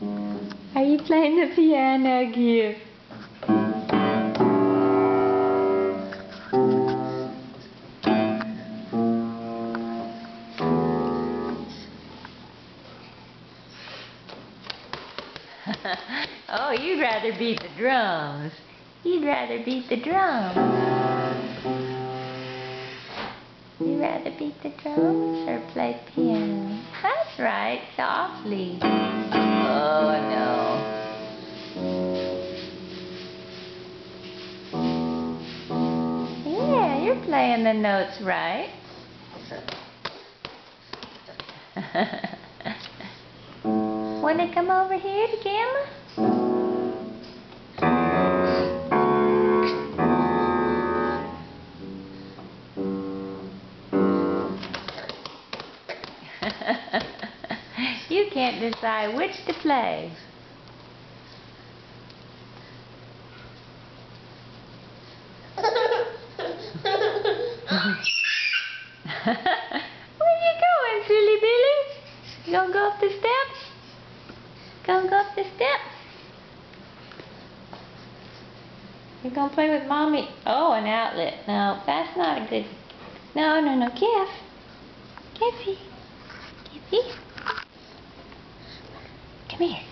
Are you playing the piano, Gift? Oh, you'd rather beat the drums. You'd rather beat the drums. You'd rather beat the drums or play piano? That's right, softly. Oh, no. Yeah, you're playing the notes right. Want to come over here to Gamma? You can't decide which to play. Where you going, silly Billy? You gonna go up the steps? Gonna go up the steps? You're gonna play with Mommy? Oh, an outlet. No, that's not a good... No, no, no. Giff. Giffy. Giffy. Come here.